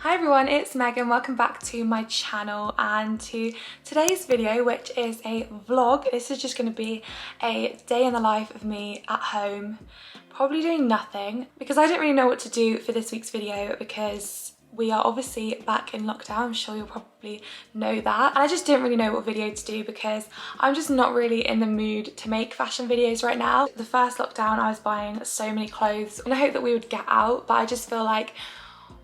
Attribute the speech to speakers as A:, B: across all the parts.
A: Hi everyone, it's Megan. Welcome back to my channel and to today's video, which is a vlog. This is just going to be a day in the life of me at home, probably doing nothing because I didn't really know what to do for this week's video because we are obviously back in lockdown. I'm sure you'll probably know that. And I just didn't really know what video to do because I'm just not really in the mood to make fashion videos right now. The first lockdown I was buying so many clothes in the hope that we would get out, but I just feel like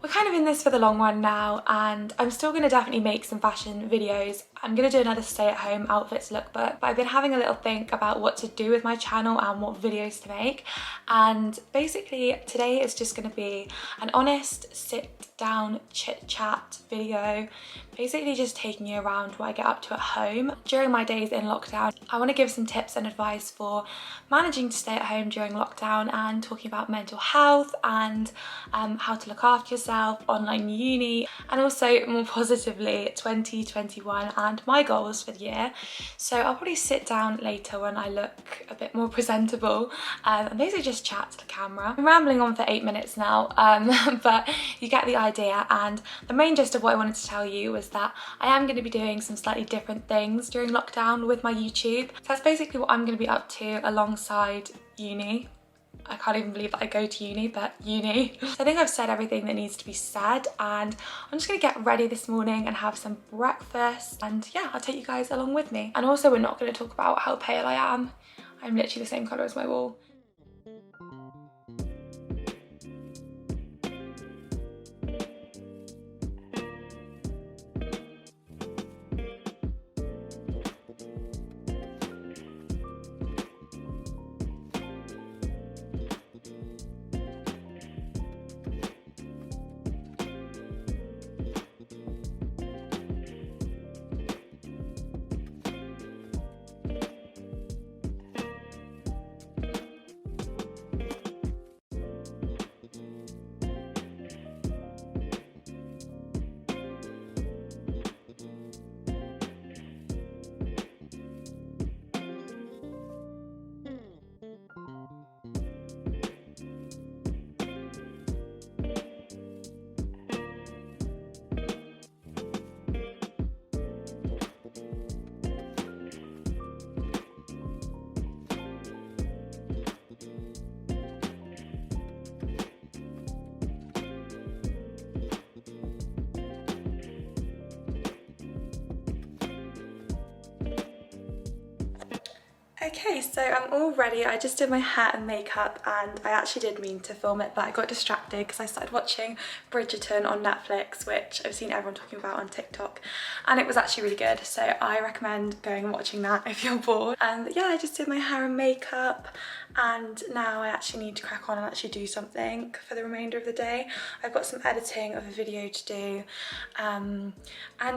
A: we're kind of in this for the long run now, and I'm still going to definitely make some fashion videos. I'm going to do another stay-at-home outfits lookbook, but I've been having a little think about what to do with my channel and what videos to make. And basically today is just going to be an honest sit-down chit-chat video, basically just taking you around what I get up to at home during my days in lockdown. I want to give some tips and advice for managing to stay at home during lockdown and talking about mental health and how to look after yourself, online uni, and also more positively 2021 and my goals for the year. So I'll probably sit down later when I look a bit more presentable and basically just chat to the camera. I'm rambling on for 8 minutes now, but you get the idea. And the main gist of what I wanted to tell you was that I am going to be doing some slightly different things during lockdown with my YouTube. So that's basically what I'm going to be up to alongside uni. I can't even believe that I go to uni, but uni. So I think I've said everything that needs to be said, and I'm just gonna get ready this morning and have some breakfast, and yeah, I'll take you guys along with me. And also we're not gonna talk about how pale I am. I'm literally the same colour as my wall. Okay, so I'm all ready. I just did my hair and makeup, and I actually did mean to film it, but I got distracted because I started watching Bridgerton on Netflix, which I've seen everyone talking about on TikTok, and it was actually really good. So I recommend going and watching that if you're bored. And yeah, I just did my hair and makeup, and now I actually need to crack on and actually do something for the remainder of the day. I've got some editing of a video to do, and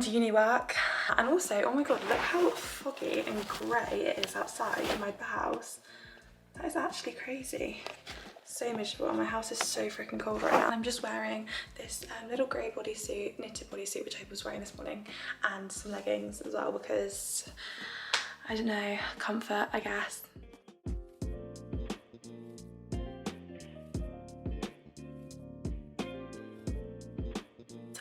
A: uni work, and also, oh my god, look how foggy and grey it is outside in my house. That is actually crazy. So miserable, and my house is so freaking cold right now. I'm just wearing this little grey bodysuit, knitted bodysuit, which I was wearing this morning, and some leggings as well because, I don't know, comfort, I guess.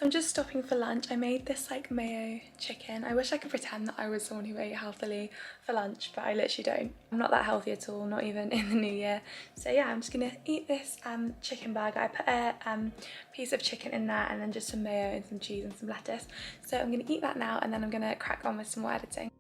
A: I'm just stopping for lunch. I made this like mayo chicken. I wish I could pretend that I was someone who ate healthily for lunch, but I literally don't. I'm not that healthy at all, not even in the new year. So yeah, I'm just gonna eat this chicken burger. I put a piece of chicken in there and then just some mayo and some cheese and some lettuce. So I'm gonna eat that now, and then I'm gonna crack on with some more editing.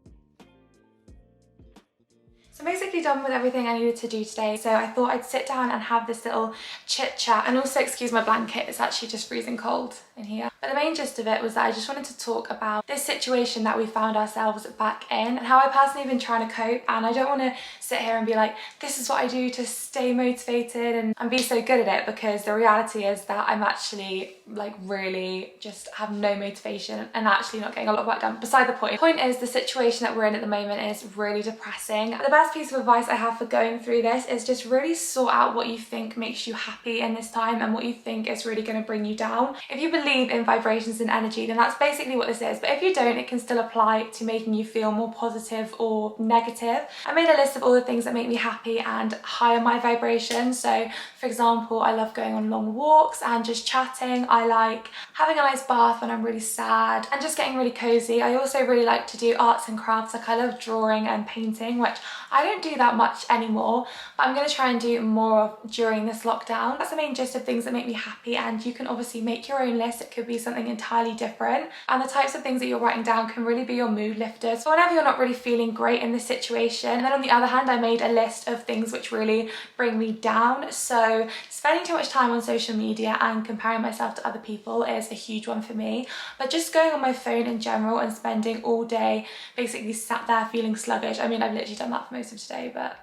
A: So I'm basically done with everything I needed to do today, so I thought I'd sit down and have this little chit chat, and also excuse my blanket, it's actually just freezing cold in here. But the main gist of it was that I just wanted to talk about this situation that we found ourselves back in and how I personally have been trying to cope. And I don't want to sit here and be like, this is what I do to stay motivated and be so good at it, because the reality is that I'm actually like really just have no motivation and actually not getting a lot of work done. Beside the point. The point is, the situation that we're in at the moment is really depressing. The best first piece of advice I have for going through this is just really sort out what you think makes you happy in this time and what you think is really going to bring you down. If you believe in vibrations and energy, then that's basically what this is. But if you don't, it can still apply to making you feel more positive or negative. I made a list of all the things that make me happy and higher my vibration. So for example, I love going on long walks and just chatting. I like having a nice bath when I'm really sad and just getting really cozy. I also really like to do arts and crafts. Like I love drawing and painting, which I don't do that much anymore, but I'm going to try and do more of during this lockdown. That's the main gist of things that make me happy, and you can obviously make your own list. It could be something entirely different, and the types of things that you're writing down can really be your mood lifters. So whenever you're not really feeling great in this situation. And then on the other hand, I made a list of things which really bring me down. So spending too much time on social media and comparing myself to other people is a huge one for me, but just going on my phone in general and spending all day basically sat there feeling sluggish. I mean, I've literally done that for most of today, but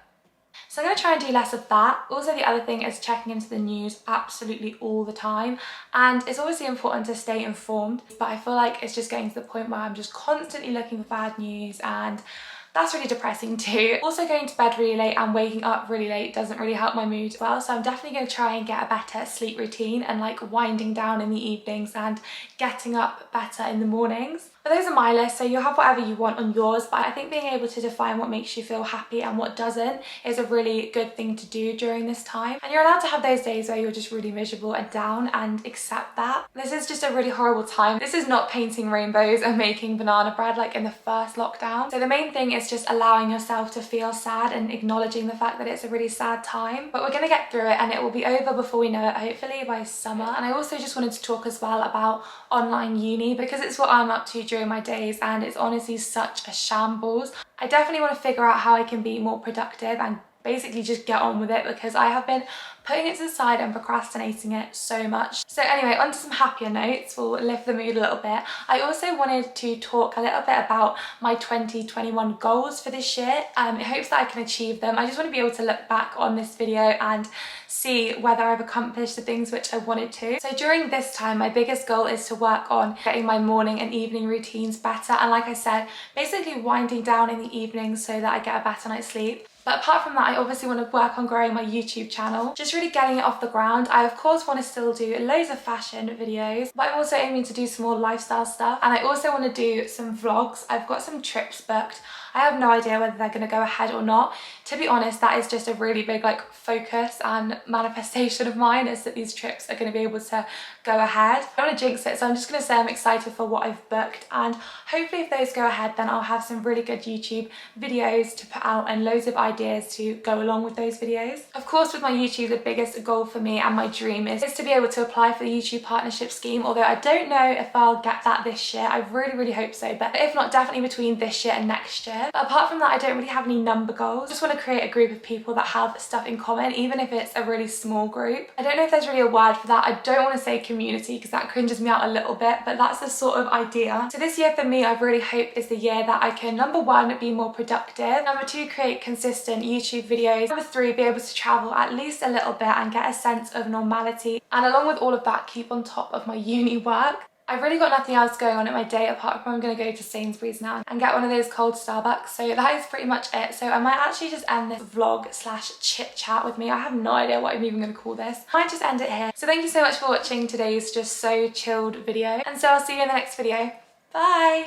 A: so I'm going to try and do less of that. Also, the other thing is checking into the news absolutely all the time, and it's obviously important to stay informed, but I feel like it's just getting to the point where I'm just constantly looking for bad news, and that's really depressing too. Also, going to bed really late and waking up really late doesn't really help my mood well, so I'm definitely going to try and get a better sleep routine and like winding down in the evenings and getting up better in the mornings. But those are my lists, so you'll have whatever you want on yours, but I think being able to define what makes you feel happy and what doesn't is a really good thing to do during this time. And you're allowed to have those days where you're just really miserable and down, and accept that. This is just a really horrible time. This is not painting rainbows and making banana bread like in the first lockdown. So the main thing is just allowing yourself to feel sad and acknowledging the fact that it's a really sad time. But we're gonna get through it, and it will be over before we know it, hopefully by summer. And I also just wanted to talk as well about online uni, because it's what I'm up to during my days, and it's honestly such a shambles. I definitely want to figure out how I can be more productive and basically just get on with it, because I have been putting it to the side and procrastinating it so much. So anyway, on to some happier notes. We'll lift the mood a little bit. I also wanted to talk a little bit about my 2021 goals for this year in hopes that I can achieve them. I just want to be able to look back on this video and see whether I've accomplished the things which I wanted to. So during this time, my biggest goal is to work on getting my morning and evening routines better, and like I said, basically winding down in the evenings so that I get a better night's sleep. But apart from that, I obviously want to work on growing my YouTube channel, just really getting it off the ground. I of course want to still do loads of fashion videos, but I'm also aiming to do some more lifestyle stuff, and I also want to do some vlogs. I've got some trips booked. I have no idea whether they're going to go ahead or not. To be honest, that is just a really big like focus and manifestation of mine, is that these trips are going to be able to go ahead. I don't want to jinx it, so I'm just going to say I'm excited for what I've booked, and hopefully if those go ahead, then I'll have some really good YouTube videos to put out and loads of ideas to go along with those videos. Of course, with my YouTube, the biggest goal for me and my dream is to be able to apply for the YouTube partnership scheme, although I don't know if I'll get that this year. I really hope so, but if not, definitely between this year and next year. But apart from that, I don't really have any number goals. I just want to create a group of people that have stuff in common, even if it's a really small group. I don't know if there's really a word for that. I don't want to say community because that cringes me out a little bit, but that's the sort of idea. So this year for me, I really hope is the year that I can, number one, be more productive, number two, create consistent YouTube videos, number three, be able to travel at least a little bit and get a sense of normality, and along with all of that, keep on top of my uni work. I've really got nothing else going on in my day apart from I'm going to go to Sainsbury's now and get one of those cold Starbucks. So that is pretty much it. So I might actually just end this vlog slash chit chat with me. I have no idea what I'm even going to call this. I might just end it here. So thank you so much for watching today's just so chilled video, and so I'll see you in the next video. Bye!